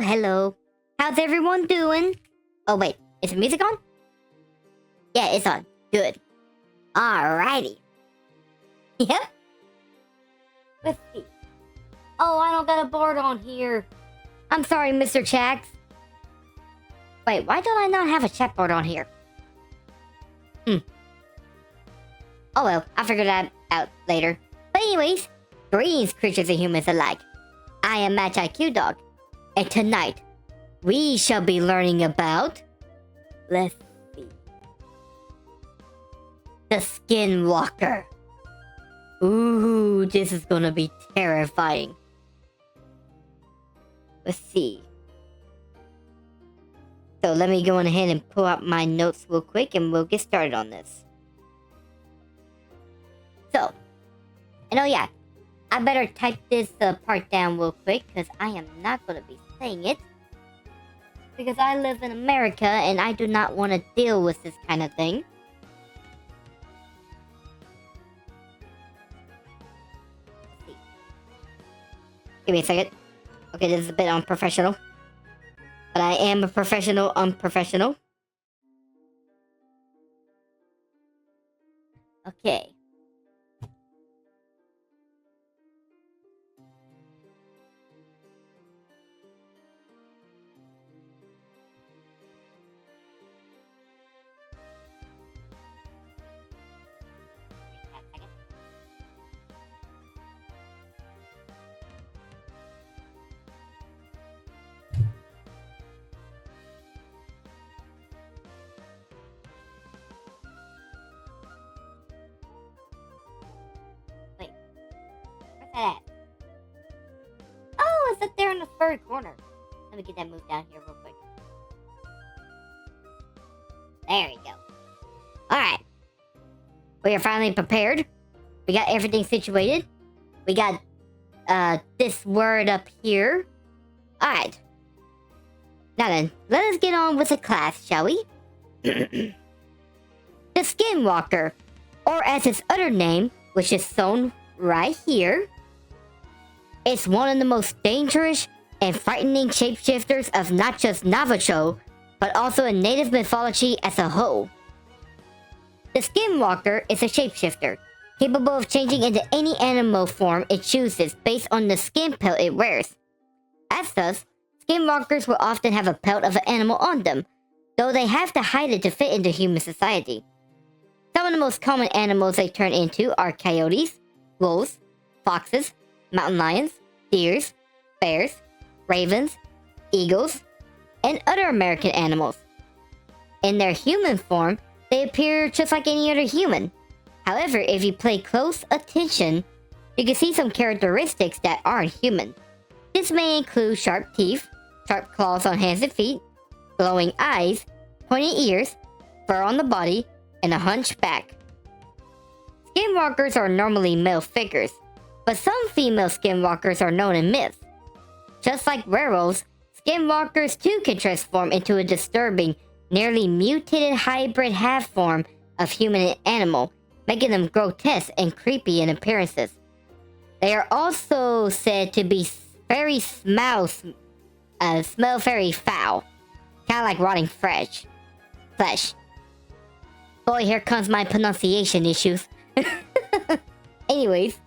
hello. How's everyone doing? Oh, wait. Is the music on? Yeah, it's on. Good. Alrighty. Yep. Let's see. Oh, I don't got a board on here. I'm sorry, Mr. Chax. Wait, why don't I not have a chat board on here? Oh well, I'll figure that out later. But anyways, greetings, creatures and humans alike. I am MagiQDog, and tonight, we shall be learning about... Let's see... the Skinwalker. Ooh, this is gonna be terrifying. Let's see. So let me go on ahead and pull out my notes real quick and we'll get started on this. So, and oh yeah, I better type this part down real quick because I am not going to be saying it. Because I live in America and I do not want to deal with this kind of thing. Let's see. Give me a second. Okay, this is a bit unprofessional. But I am a professional unprofessional. Okay. At? Oh, it's up there in the third corner. Let me get that moved down here real quick. There you go. Alright. We are finally prepared. We got everything situated. We got this word up here. Alright. Now then, let us get on with the class, shall we? The Skinwalker, or as its other name, which is shown right here. It's one of the most dangerous and frightening shapeshifters of not just Navajo, but also in native mythology as a whole. The Skinwalker is a shapeshifter, capable of changing into any animal form it chooses based on the skin pelt it wears. As such, Skinwalkers will often have a pelt of an animal on them, though they have to hide it to fit into human society. Some of the most common animals they turn into are coyotes, wolves, foxes, mountain lions, deers, bears, ravens, eagles, and other American animals. In their human form, they appear just like any other human. However, if you pay close attention, you can see some characteristics that aren't human. This may include sharp teeth, sharp claws on hands and feet, glowing eyes, pointy ears, fur on the body, and a hunched back. Skinwalkers are normally male figures, but some female skinwalkers are known in myths. Just like werewolves, skinwalkers too can transform into a disturbing, nearly mutated hybrid half-form of human and animal, making them grotesque and creepy in appearances. They are also said to be very smell very foul, kind of like rotting flesh. Boy, here comes my pronunciation issues. Anyways,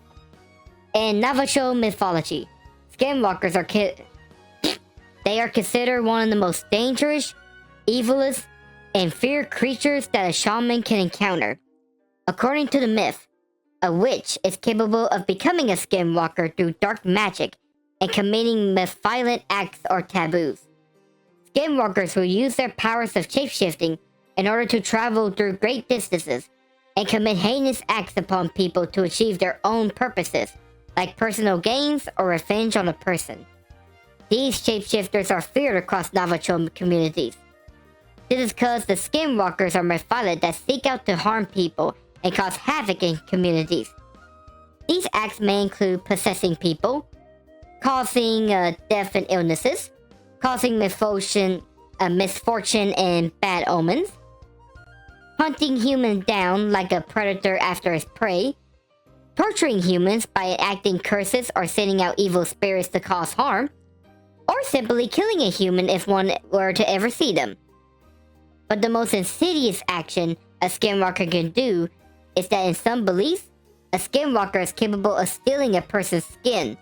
in Navajo mythology, Skinwalkers are considered one of the most dangerous, evilest, and feared creatures that a shaman can encounter. According to the myth, a witch is capable of becoming a Skinwalker through dark magic and committing violent acts or taboos. Skinwalkers will use their powers of shapeshifting in order to travel through great distances and commit heinous acts upon people to achieve their own purposes, like personal gains or revenge on a person. These shapeshifters are feared across Navajo communities. This is because the Skinwalkers are violent that seek out to harm people and cause havoc in communities. These acts may include possessing people, causing death and illnesses, causing misfortune and bad omens, hunting humans down like a predator after its prey, torturing humans by enacting curses or sending out evil spirits to cause harm, or simply killing a human if one were to ever see them. But the most insidious action a Skinwalker can do is that in some beliefs, a Skinwalker is capable of stealing a person's skin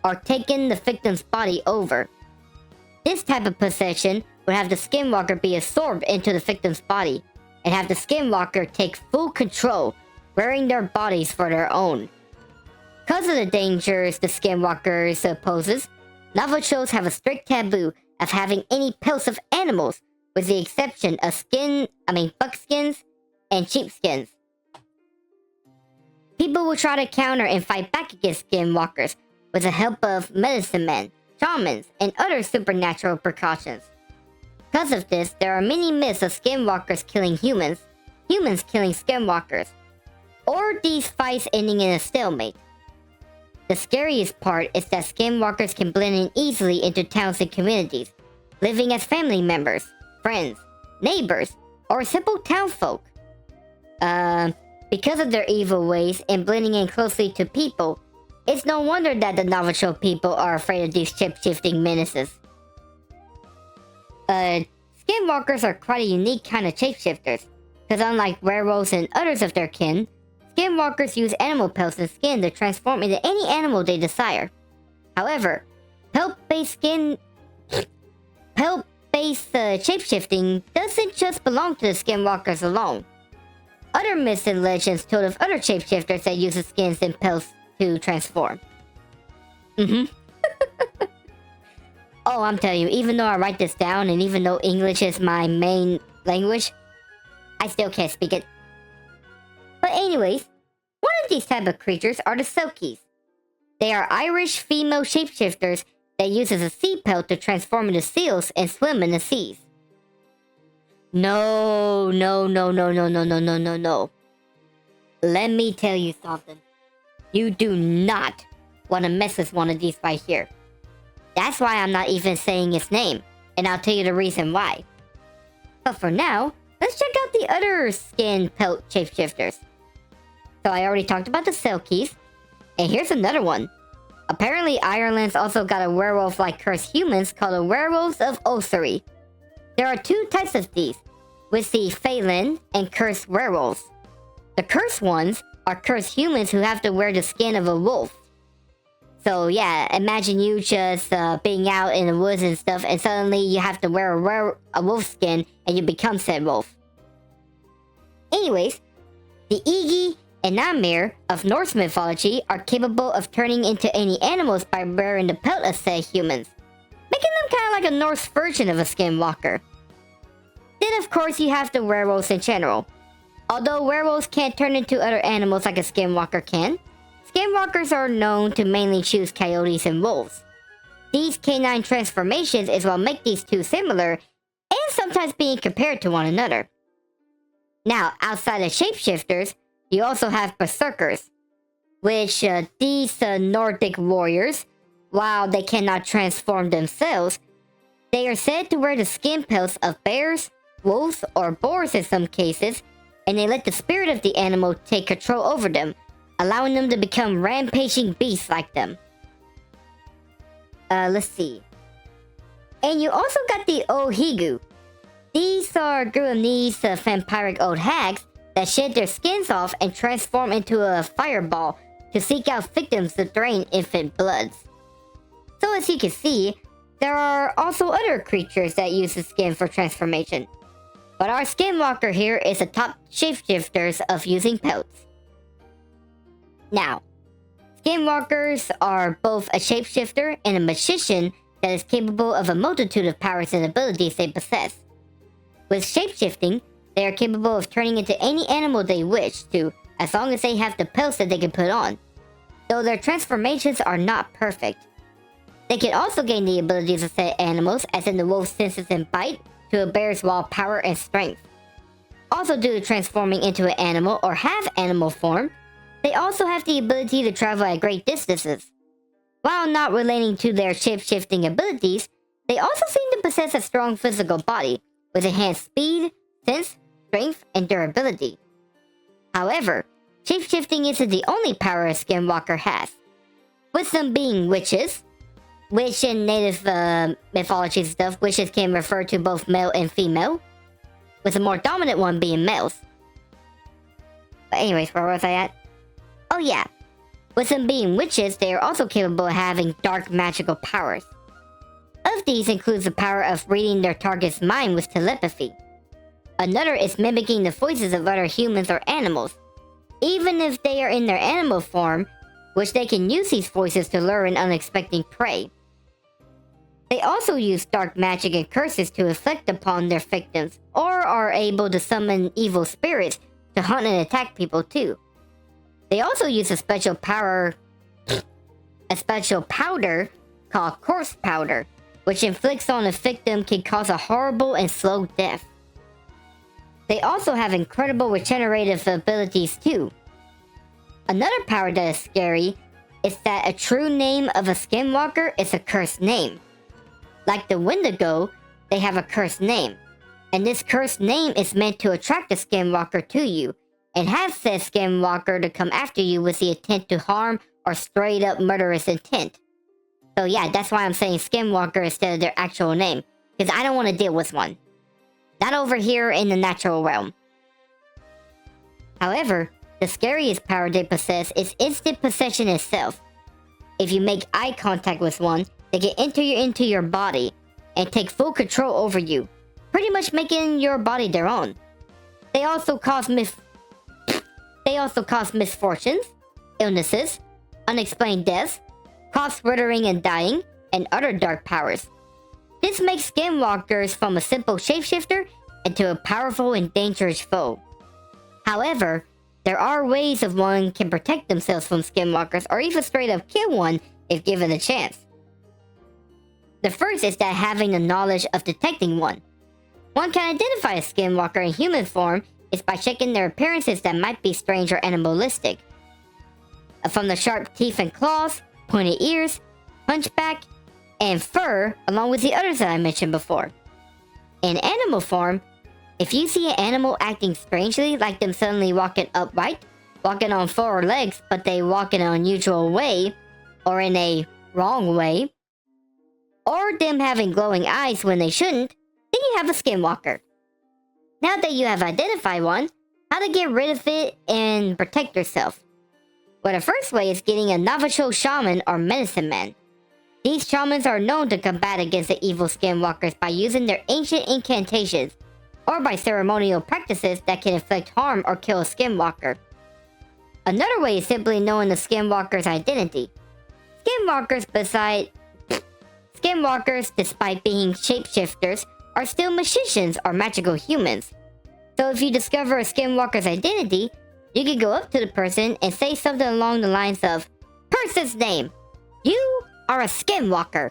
or taking the victim's body over. This type of possession would have the Skinwalker be absorbed into the victim's body and have the Skinwalker take full control, wearing their bodies for their own. Because of the dangers the Skinwalkers poses, Navajos have a strict taboo of having any pelts of animals, with the exception of buckskins and sheepskins. People will try to counter and fight back against Skinwalkers with the help of medicine men, shamans, and other supernatural precautions. Because of this, there are many myths of Skinwalkers killing humans, humans killing Skinwalkers, or these fights ending in a stalemate. The scariest part is that Skinwalkers can blend in easily into towns and communities, living as family members, friends, neighbors, or simple townfolk. Because of their evil ways and blending in closely to people, it's no wonder that the Navajo people are afraid of these shape-shifting menaces. Skinwalkers are quite a unique kind of shapeshifters, because unlike werewolves and others of their kin, Skinwalkers use animal pelts and skin to transform into any animal they desire. However, pelt-based shapeshifting doesn't just belong to the Skinwalkers alone. Other myths and legends told of other shapeshifters that use the skins and pelts to transform. Oh, I'm telling you, even though I write this down and even though English is my main language, I still can't speak it. But anyways, one of these type of creatures are the Selkies. They are Irish female shapeshifters that uses a sea pelt to transform into seals and swim in the seas. No. Let me tell you something. You do not want to mess with one of these right here. That's why I'm not even saying its name, and I'll tell you the reason why. But for now, let's check out the other skin pelt shapeshifters. So I already talked about the Selkies, and here's another one. Apparently Ireland's also got a werewolf-like cursed humans called the Werewolves of Ossory. There are two types of these, with the Phelan and cursed werewolves. The cursed ones are cursed humans who have to wear the skin of a wolf. So yeah, imagine you just being out in the woods and stuff, and suddenly you have to wear a wolf skin and you become said wolf. Anyways, the Eigi Einhamir of Norse mythology are capable of turning into any animals by wearing the pelt of said humans, making them kind of like a Norse version of a Skinwalker. Then of course you have the werewolves in general. Although werewolves can't turn into other animals like a Skinwalker can, Skinwalkers are known to mainly choose coyotes and wolves. These canine transformations is what make these two similar, and sometimes being compared to one another. Now, outside of shapeshifters, you also have Berserkers, which these Nordic warriors, while they cannot transform themselves, they are said to wear the skin pelts of bears, wolves, or boars in some cases, and they let the spirit of the animal take control over them, allowing them to become rampaging beasts like them. Let's see. And you also got the old Higue. These are Guyanese vampiric old hags that shed their skins off and transform into a fireball to seek out victims to drain infant bloods. So as you can see, there are also other creatures that use the skin for transformation. But our Skinwalker here is the top shapeshifters of using pelts. Now, Skinwalkers are both a shapeshifter and a magician that is capable of a multitude of powers and abilities they possess. With shapeshifting, they are capable of turning into any animal they wish to, as long as they have the pelts that they can put on, though their transformations are not perfect. They can also gain the abilities of said animals, as in the wolf's senses and bite, to a bear's raw power and strength. Also due to transforming into an animal or have animal form, they also have the ability to travel at great distances. While not relating to their shape-shifting abilities, they also seem to possess a strong physical body, with enhanced speed, sense, strength, and durability. However, shape-shifting isn't the only power a Skinwalker has, with some being witches, which in native mythology stuff, witches can refer to both male and female, with the more dominant one being males. But anyways, where was I at? Oh yeah. With them being witches, they are also capable of having dark magical powers. Of these includes the power of reading their target's mind with telepathy. Another is mimicking the voices of other humans or animals, even if they are in their animal form, which they can use these voices to lure in unexpected prey. They also use dark magic and curses to inflict upon their victims, or are able to summon evil spirits to hunt and attack people too. They also use a special powder called corpse powder, which inflicts on a victim can cause a horrible and slow death. They also have incredible regenerative abilities too. Another power that is scary is that a true name of a Skinwalker is a cursed name. Like the Wendigo, they have a cursed name, and this cursed name is meant to attract a Skinwalker to you, and have said Skinwalker to come after you with the intent to harm or straight up murderous intent. So yeah, that's why I'm saying Skinwalker instead of their actual name, because I don't want to deal with one. Not over here in the natural realm. However, the scariest power they possess is instant possession itself. If you make eye contact with one, they can enter into your body and take full control over you, pretty much making your body their own. They also cause misfortunes, illnesses, unexplained deaths, cross withering and dying, and other dark powers. This makes Skinwalkers from a simple shapeshifter into a powerful and dangerous foe. However, there are ways of one can protect themselves from Skinwalkers or even straight up kill one if given a chance. The first is that having the knowledge of detecting one. One can identify a Skinwalker in human form is by checking their appearances that might be strange or animalistic. From the sharp teeth and claws, pointed ears, hunchback, and fur, along with the others that I mentioned before. In animal form, if you see an animal acting strangely, like them suddenly walking upright, walking on four legs, but they walk in an unusual way, or in a wrong way, or them having glowing eyes when they shouldn't, then you have a Skinwalker. Now that you have identified one, how to get rid of it and protect yourself? Well, the first way is getting a Navajo shaman or medicine man. These shamans are known to combat against the evil Skinwalkers by using their ancient incantations, or by ceremonial practices that can inflict harm or kill a Skinwalker. Another way is simply knowing the Skinwalker's identity. Skinwalkers, despite being shapeshifters, are still magicians or magical humans. So if you discover a Skinwalker's identity, you can go up to the person and say something along the lines of, "Person's name, you are a Skinwalker."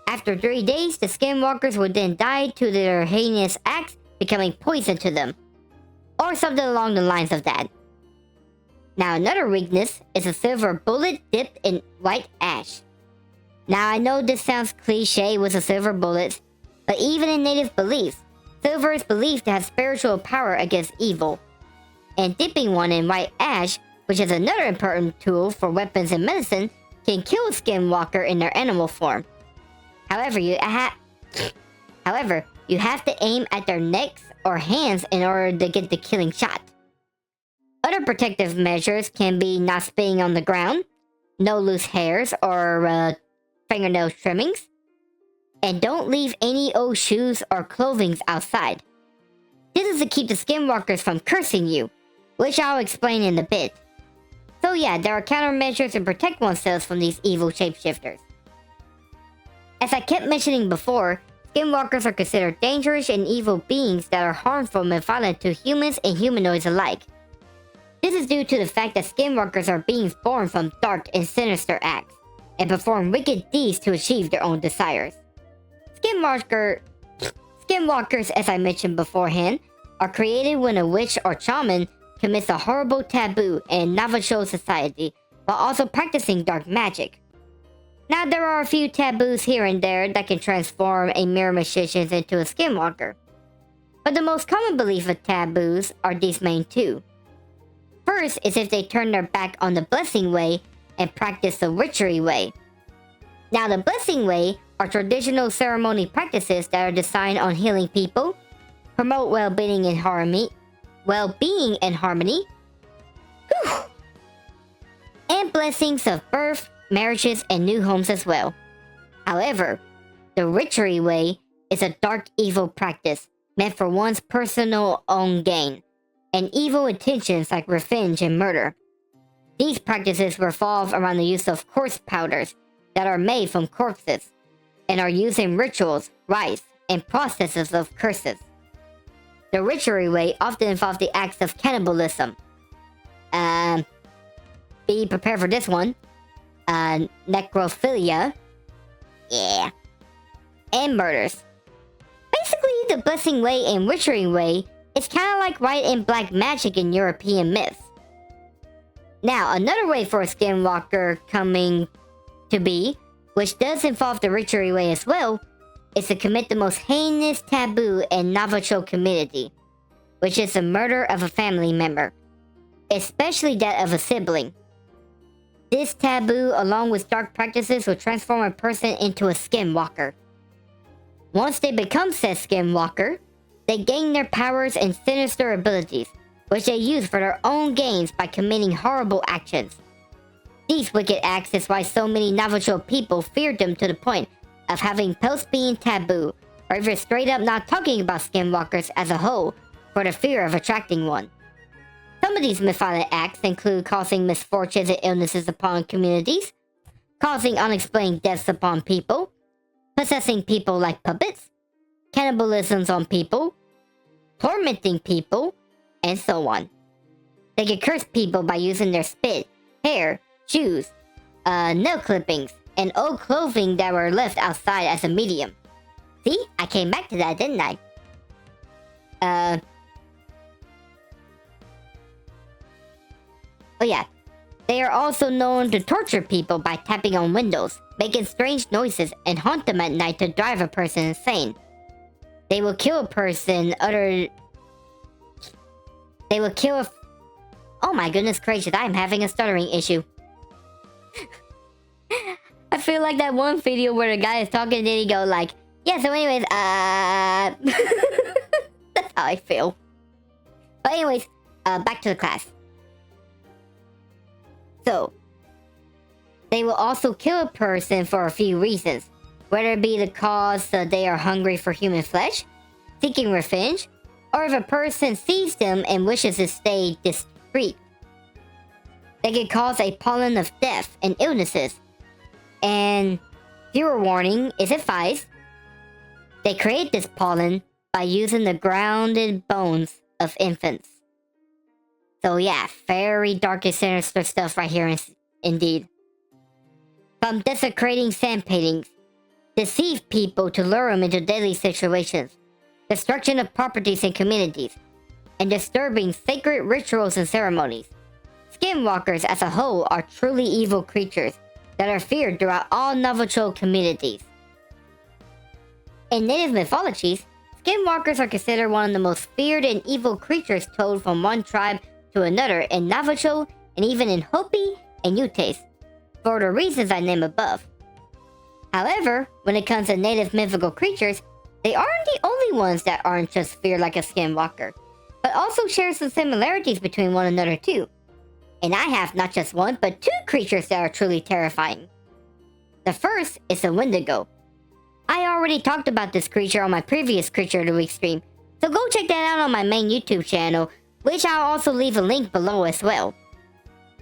After 3 days, the Skinwalkers will then die to their heinous acts, becoming poison to them. Or something along the lines of that. Now another weakness is a silver bullet dipped in white ash. Now I know this sounds cliche with the silver bullets, but even in native beliefs, silver is believed to have spiritual power against evil. And dipping one in white ash, which is another important tool for weapons and medicine, can kill a Skinwalker in their animal form. However, you have to aim at their necks or hands in order to get the killing shot. Other protective measures can be not spitting on the ground, no loose hairs or fingernail trimmings, and don't leave any old shoes or clothing outside. This is to keep the Skinwalkers from cursing you, which I'll explain in a bit. So yeah, there are countermeasures to protect oneself from these evil shapeshifters. As I kept mentioning before, Skinwalkers are considered dangerous and evil beings that are harmful and violent to humans and humanoids alike. This is due to the fact that Skinwalkers are beings born from dark and sinister acts, and perform wicked deeds to achieve their own desires. Skinwalkers, as I mentioned beforehand, are created when a witch or shaman commits a horrible taboo in Navajo society, while also practicing dark magic. Now there are a few taboos here and there that can transform a mere magician into a Skinwalker. But the most common belief of taboos are these main two. First is if they turn their back on the blessing way and practice the witchery way. Now, the Blessing Way are traditional ceremony practices that are designed on healing people, promote well-being and harmony, whew, and blessings of birth, marriages, and new homes as well. However, the Witchery Way is a dark evil practice meant for one's personal own gain, and evil intentions like revenge and murder. These practices revolve around the use of corpse powders that are made from corpses, and are used in rituals, rites, and processes of curses. The Witchery Way often involves the acts of cannibalism. Be prepared for this one. Necrophilia. Yeah. And murders. Basically, the Blessing Way and Witchery Way is kind of like white and black magic in European myths. Now, another way for a Skinwalker coming to be, which does involve the Witchery Way as well, is to commit the most heinous taboo in Navajo community, which is the murder of a family member, especially that of a sibling. This taboo, along with dark practices, will transform a person into a Skinwalker. Once they become said Skinwalker, they gain their powers and sinister abilities, which they use for their own gains by committing horrible actions. These wicked acts is why so many Navajo people feared them to the point of having posts being taboo, or even straight up not talking about Skinwalkers as a whole for the fear of attracting one. Some of these mythologic acts include causing misfortunes and illnesses upon communities, causing unexplained deaths upon people, possessing people like puppets, cannibalisms on people, tormenting people, and so on. They can curse people by using their spit, hair, shoes, nail clippings, and old clothing that were left outside as a medium. See? I came back to that, didn't I? Oh yeah. They are also known to torture people by tapping on windows, making strange noises, and haunt them at night to drive a person insane. They will kill a person Oh my goodness gracious, I am having a stuttering issue. I feel like that one video where the guy is talking and then he go like, yeah, so anyways, that's how I feel. But anyways, back to the class. So, they will also kill a person for a few reasons, whether it be the cause they are hungry for human flesh, seeking revenge, or if a person sees them and wishes to stay discreet. They can cause a pollen of death and illnesses, and viewer warning is advised. They create this pollen by using the grounded bones of infants. So yeah, very dark and sinister stuff right here indeed. From desecrating sand paintings, deceive people to lure them into deadly situations, destruction of properties and communities, and disturbing sacred rituals and ceremonies. Skinwalkers as a whole are truly evil creatures that are feared throughout all Navajo communities. In native mythologies, Skinwalkers are considered one of the most feared and evil creatures told from one tribe to another in Navajo and even in Hopi and Utes, for the reasons I named above. However, when it comes to native mythical creatures, they aren't the only ones that aren't just feared like a Skinwalker, but also share some similarities between one another too. And I have not just one, but two creatures that are truly terrifying. The first is the Wendigo. I already talked about this creature on my previous Creature of the Week stream, so go check that out on my main YouTube channel, which I'll also leave a link below as well.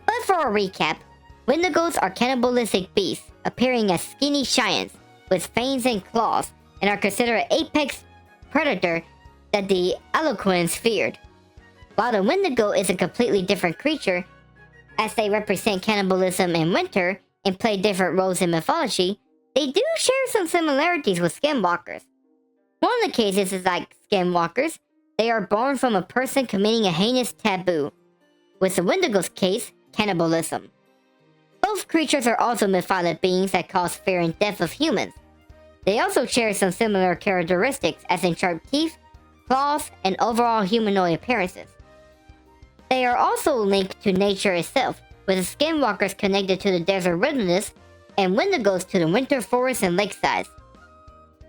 But for a recap, Wendigos are cannibalistic beasts, appearing as skinny giants with fangs and claws, and are considered an apex predator that the Algonquins feared. While the Wendigo is a completely different creature, as they represent cannibalism in winter and play different roles in mythology, they do share some similarities with Skinwalkers. One of the cases is like Skinwalkers, they are born from a person committing a heinous taboo. With the Wendigo's case, cannibalism. Both creatures are also mythologic beings that cause fear and death of humans. They also share some similar characteristics as in sharp teeth, claws, and overall humanoid appearances. They are also linked to nature itself, with the Skinwalkers connected to the desert wilderness and Wendigos to the winter forest and lakesides.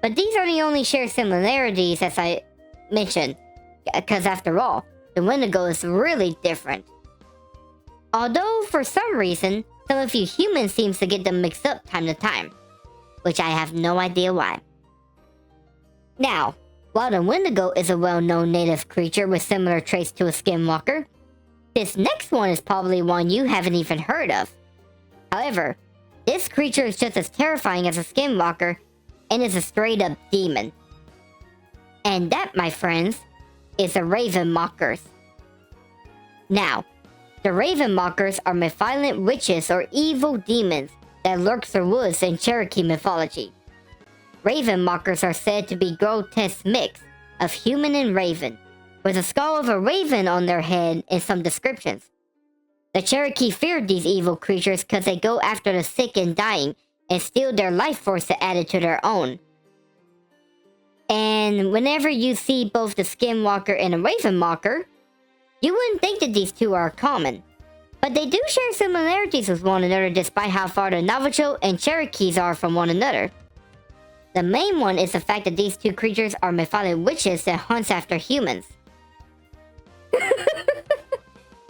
But these are the only shared similarities as I mentioned, because after all, the Wendigo is really different. Although for some reason, some of you humans seems to get them mixed up time to time, which I have no idea why. Now, while the Wendigo is a well-known native creature with similar traits to a Skinwalker, this next one is probably one you haven't even heard of. However, this creature is just as terrifying as a Skinwalker and is a straight-up demon. And that, my friends, is the Ravenmockers. Now, the Ravenmockers are malevolent witches or evil demons that lurk through woods in Cherokee mythology. Ravenmockers are said to be grotesque mix of human and raven, with a skull of a raven on their head in some descriptions. The Cherokee feared these evil creatures because they go after the sick and dying and steal their life force to add it to their own. And whenever you see both the Skinwalker and a Ravenmocker, you wouldn't think that these two are common. But they do share similarities with one another despite how far the Navajo and Cherokees are from one another. The main one is the fact that these two creatures are malevolent witches that hunts after humans.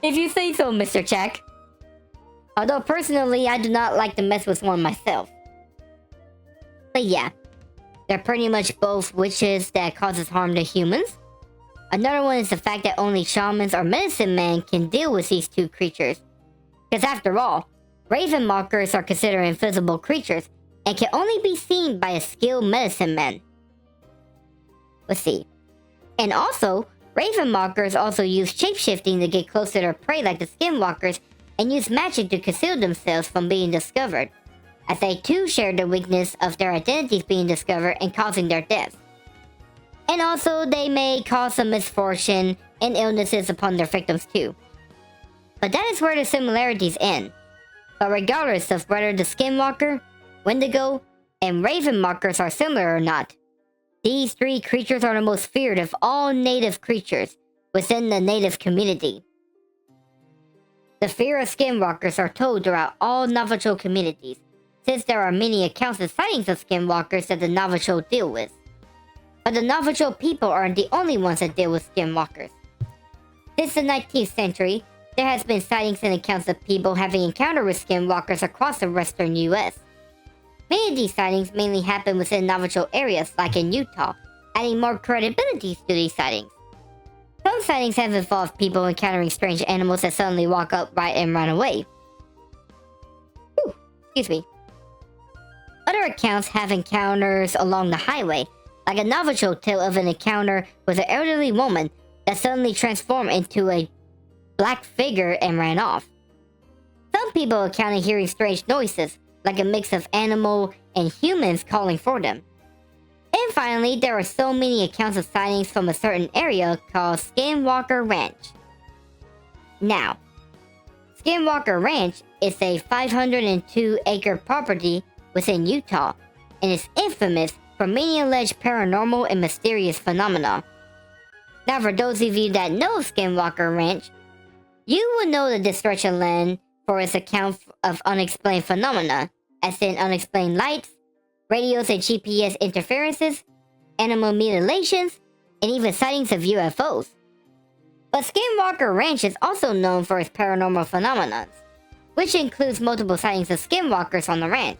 If you say so, Mr. Check. Although personally, I do not like to mess with one myself. But yeah, they're pretty much both witches that causes harm to humans. Another one is the fact that only shamans or medicine men can deal with these two creatures. Because after all, Ravenmockers are considered invisible creatures and can only be seen by a skilled medicine man. Let's see. And also, Ravenmockers also use shapeshifting to get close to their prey like the Skinwalkers and use magic to conceal themselves from being discovered, as they too share the weakness of their identities being discovered and causing their deaths. And also, they may cause some misfortune and illnesses upon their victims too. But that is where the similarities end. But regardless of whether the Skinwalker, Wendigo, and Ravenmockers are similar or not, these three creatures are the most feared of all native creatures within the native community. The fear of Skinwalkers are told throughout all Navajo communities, since there are many accounts and sightings of Skinwalkers that the Navajo deal with. But the Navajo people aren't the only ones that deal with Skinwalkers. Since the 19th century, there has been sightings and accounts of people having encountered with Skinwalkers across the western US. Many of these sightings mainly happen within Navajo areas like in Utah, adding more credibility to these sightings. Some sightings have involved people encountering strange animals that suddenly walk upright and run away. Ooh, excuse me. Other accounts have encounters along the highway, like a Navajo tale of an encounter with an elderly woman that suddenly transformed into a black figure and ran off. Some people encounter hearing strange noises, like a mix of animal and humans calling for them. And finally, there are so many accounts of sightings from a certain area called Skinwalker Ranch. Now, Skinwalker Ranch is a 502-acre property within Utah and is infamous for many alleged paranormal and mysterious phenomena. Now, for those of you that know Skinwalker Ranch, you would know that this stretch of land for its account of unexplained phenomena, as in unexplained lights, radios and GPS interferences, animal mutilations, and even sightings of UFOs. But Skinwalker Ranch is also known for its paranormal phenomena, which includes multiple sightings of skinwalkers on the ranch.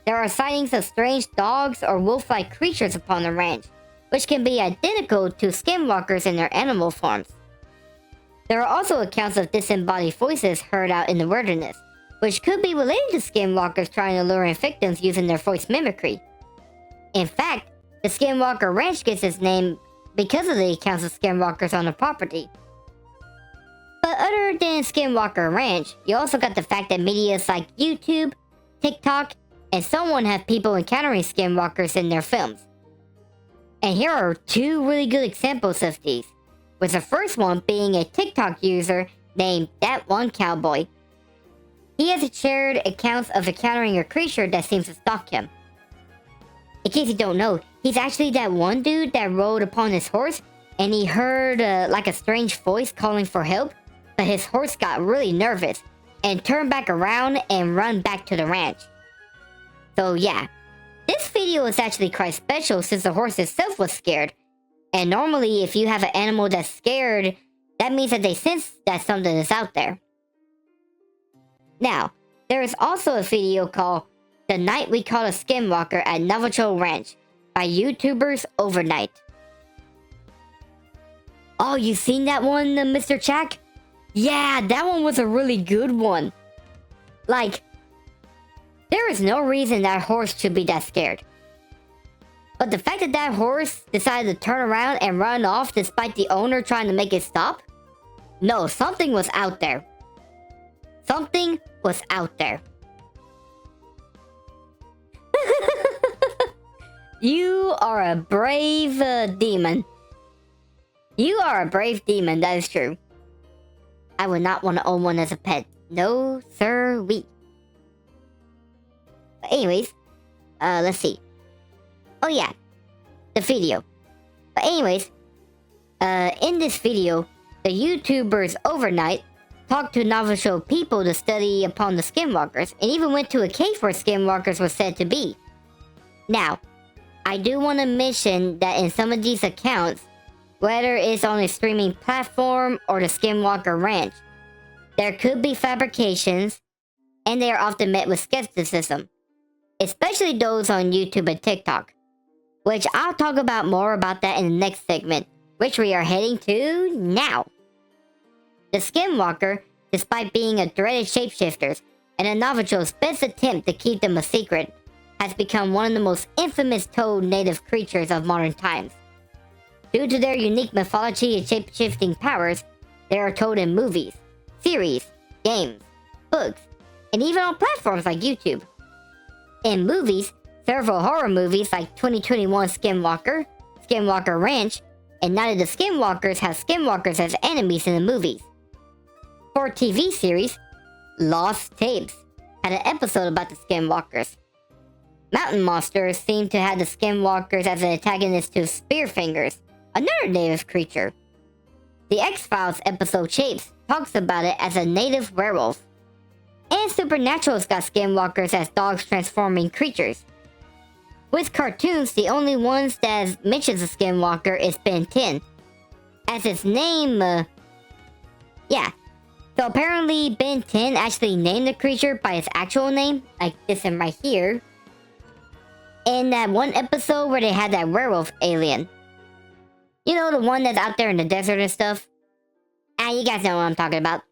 There are sightings of strange dogs or wolf-like creatures upon the ranch, which can be identical to skinwalkers in their animal forms. There are also accounts of disembodied voices heard out in the wilderness, which could be related to skinwalkers trying to lure in victims using their voice mimicry. In fact, the Skinwalker Ranch gets its name because of the accounts of skinwalkers on the property. But other than Skinwalker Ranch, you also got the fact that medias like YouTube, TikTok, and so on have people encountering skinwalkers in their films. And here are two really good examples of these, with the first one being a TikTok user named That One Cowboy. He has shared accounts of encountering a creature that seems to stalk him. In case you don't know, he's actually that one dude that rode upon his horse and he heard like a strange voice calling for help, but his horse got really nervous and turned back around and ran back to the ranch. So yeah, this video is actually quite special since the horse itself was scared. And normally if you have an animal that's scared, that means that they sense that something is out there. Now, there is also a video called The Night We Caught a Skinwalker at Navajo Ranch by YouTubers Overnight. Oh, you seen that one, Mr. Chak? Yeah, that one was a really good one. Like, there is no reason that horse should be that scared. But the fact that that horse decided to turn around and run off despite the owner trying to make it stop? No, something was out there. Something was out there. You are a brave demon. You are a brave demon, that is true. I would not want to own one as a pet. No, sir-wee. But anyways, let's see. Oh yeah, the video. But anyways, in this video, the YouTubers Overnight talked to Navajo people to study upon the Skinwalkers, and even went to a cave where Skinwalkers were said to be. Now, I do want to mention that in some of these accounts, whether it's on a streaming platform or the Skinwalker Ranch, there could be fabrications, and they are often met with skepticism, especially those on YouTube and TikTok, which I'll talk about more about that in the next segment, which we are heading to now. The Skinwalker, despite being a dreaded shapeshifters and a Navajo's best attempt to keep them a secret, has become one of the most infamous toad native creatures of modern times. Due to their unique mythology and shapeshifting powers, they are told in movies, series, games, books, and even on platforms like YouTube. In movies, several horror movies like 2021 Skinwalker, Skinwalker Ranch, and Night of the Skinwalkers have Skinwalkers as enemies in the movies. For TV series, Lost Tapes had an episode about the Skinwalkers. Mountain Monsters seem to have the Skinwalkers as an antagonist to Spearfingers, another native creature. The X-Files episode Shapes talks about it as a native werewolf. And Supernatural's got Skinwalkers as dogs transforming creatures. With cartoons, the only ones that mentions a Skinwalker is Ben 10. As its name, yeah. So apparently Ben 10 actually named the creature by its actual name, like this one right here. In that one episode where they had that werewolf alien. You know, the one that's out there in the desert and stuff? You guys know what I'm talking about.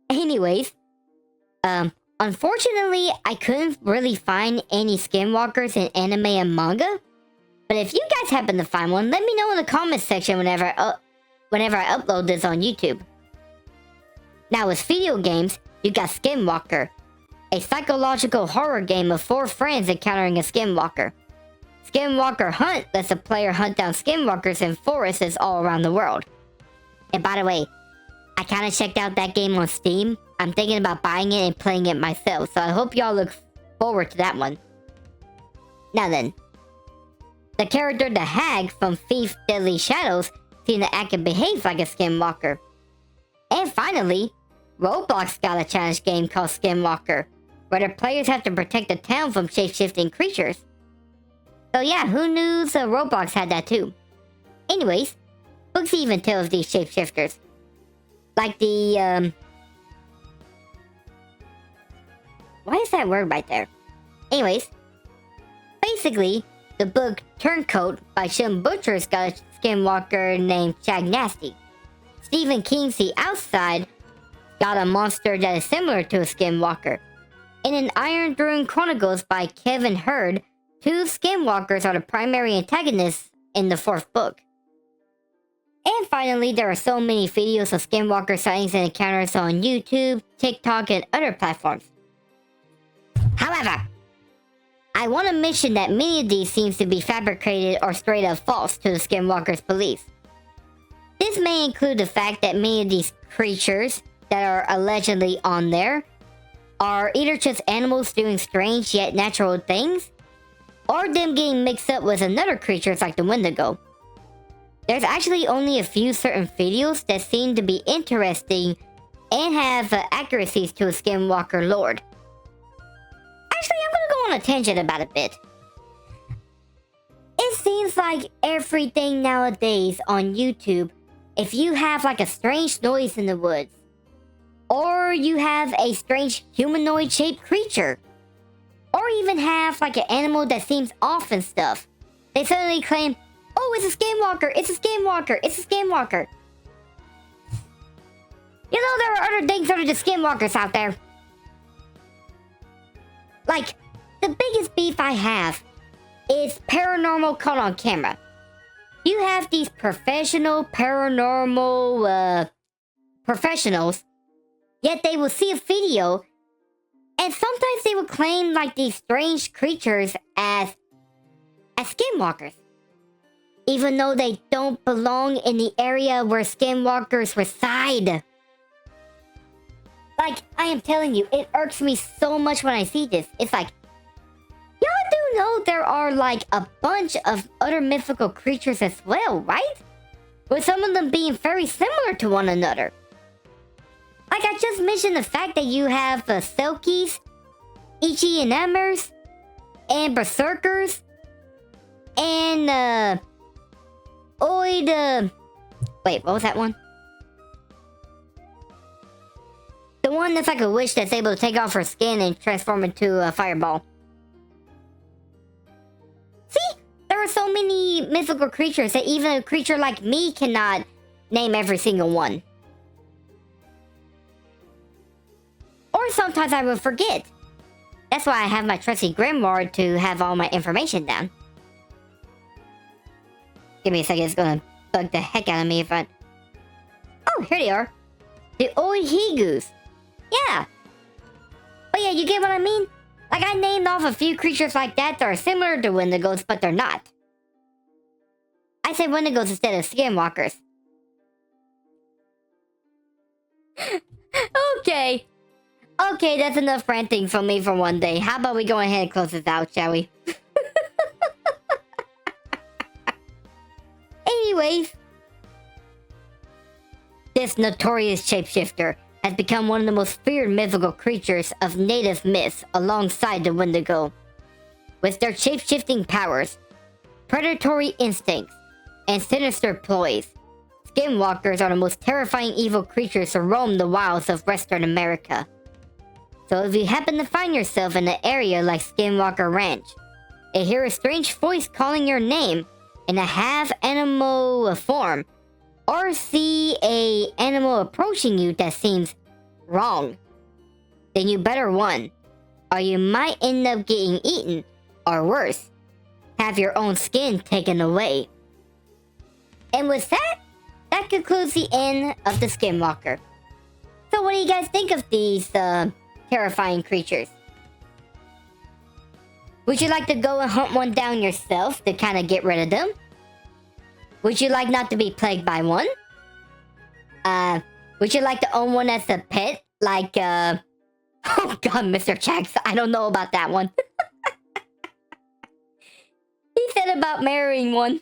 Anyways, unfortunately, I couldn't really find any Skinwalkers in anime and manga. But if you guys happen to find one, let me know in the comments section whenever I upload this on YouTube. Now with video games, you got Skinwalker, a psychological horror game of 4 friends encountering a Skinwalker. Skinwalker Hunt lets the player hunt down Skinwalkers in forests all around the world. And by the way, I kind of checked out that game on Steam. I'm thinking about buying it and playing it myself, so I hope y'all look forward to that one. Now then, the character the Higue from Thief Deadly Shadows seemed to act and behave like a Skinwalker. And finally, Roblox got a challenge game called Skinwalker, where the players have to protect the town from shape-shifting creatures. So yeah, who knew Roblox had that too? Anyways, books even tell of these shapeshifters. Like the, why is that word right there? Anyways, basically, the book Turncoat by Shim Butcher's got a Skinwalker named Shag Nasty. Stephen King's The Outside got a monster that is similar to a Skinwalker. And in Iron Druid Chronicles by Kevin Hurd, 2 Skinwalkers are the primary antagonists in the 4th book. And finally, there are so many videos of Skinwalker sightings and encounters on YouTube, TikTok, and other platforms. However, I want to mention that many of these seems to be fabricated or straight up false to the Skinwalkers' beliefs. This may include the fact that many of these creatures that are allegedly on there are either just animals doing strange yet natural things, or them getting mixed up with another creatures like the Wendigo. There's actually only a few certain videos that seem to be interesting and have accuracies to a Skinwalker lore. Actually, I'm gonna go on a tangent about a bit. It seems like everything nowadays on YouTube, if you have like a strange noise in the woods, or you have a strange humanoid shaped creature, or even have like an animal that seems off and stuff, they suddenly claim, oh, it's a Skinwalker, it's a Skinwalker, it's a Skinwalker. You know, there are other things other than Skinwalkers out there. Like, the biggest beef I have is paranormal caught on camera. You have these professional paranormal professionals, yet they will see a video, and sometimes they will claim like these strange creatures as Skinwalkers, even though they don't belong in the area where Skinwalkers reside. Like, I am telling you, it irks me so much when I see this. It's like, y'all do know there are like a bunch of other mythical creatures as well, right? With some of them being very similar to one another. Like, I just mentioned the fact that you have Selkies, Eigi Einhamirs, and Berserkers, and wait, what was that one? The one that's like a witch that's able to take off her skin and transform into a fireball. See? There are so many mythical creatures that even a creature like me cannot name every single one. Or sometimes I will forget. That's why I have my trusty grimoire to have all my information down. Give me a second, it's gonna bug the heck out of me if I... Oh, here they are. The Higue. Yeah. But yeah, you get what I mean? Like, I named off a few creatures like that are similar to Wendigos, but they're not. I say Wendigos instead of Skinwalkers. Okay. Okay, that's enough ranting from me for one day. How about we go ahead and close this out, shall we? Anyways. This notorious shapeshifter has become one of the most feared mythical creatures of native myths alongside the Wendigo. With their shape-shifting powers, predatory instincts, and sinister ploys, Skinwalkers are the most terrifying evil creatures to roam the wilds of Western America. So if you happen to find yourself in an area like Skinwalker Ranch, and hear a strange voice calling your name in a half-animal form, or see an animal approaching you that seems wrong, then you better run, or you might end up getting eaten, or worse, have your own skin taken away. And with that, that concludes the end of the Skinwalker. So what do you guys think of these terrifying creatures? Would you like to go and hunt one down yourself to kind of get rid of them? Would you like not to be plagued by one? Would you like to own one as a pet? Like, oh god, Mr. Chax, I don't know about that one. He said about marrying one.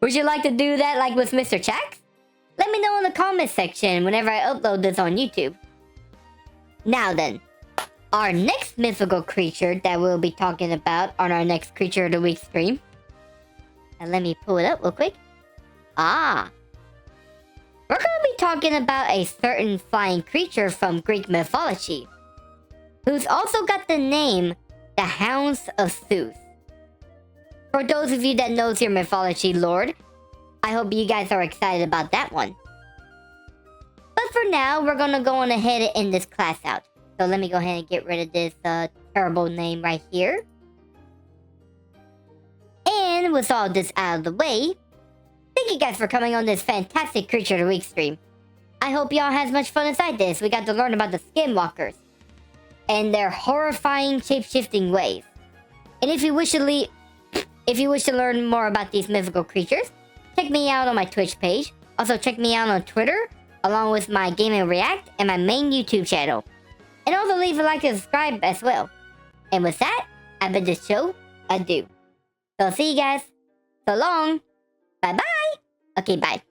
Would you like to do that like with Mr. Chax? Let me know in the comment section whenever I upload this on YouTube. Now then, our next mythical creature that we'll be talking about on our next Creature of the Week stream. And let me pull it up real quick. Ah. We're going to be talking about a certain flying creature from Greek mythology, who's also got the name the Hounds of Zeus. For those of you that knows your mythology lore, I hope you guys are excited about that one. But for now, we're going to go on ahead and end this class out. So let me go ahead and get rid of this terrible name right here. And with all this out of the way, thank you guys for coming on this fantastic Creature of the Week stream. I hope y'all had as much fun as I did. We got to learn about the Skinwalkers and their horrifying shape-shifting ways. And if you wish to learn more about these mythical creatures, check me out on my Twitch page. Also check me out on Twitter, along with my Game & React and my main YouTube channel. And also leave a like and subscribe as well. And with that, I bid this show adieu. So I'll see you guys. So long. Bye-bye. Okay, bye.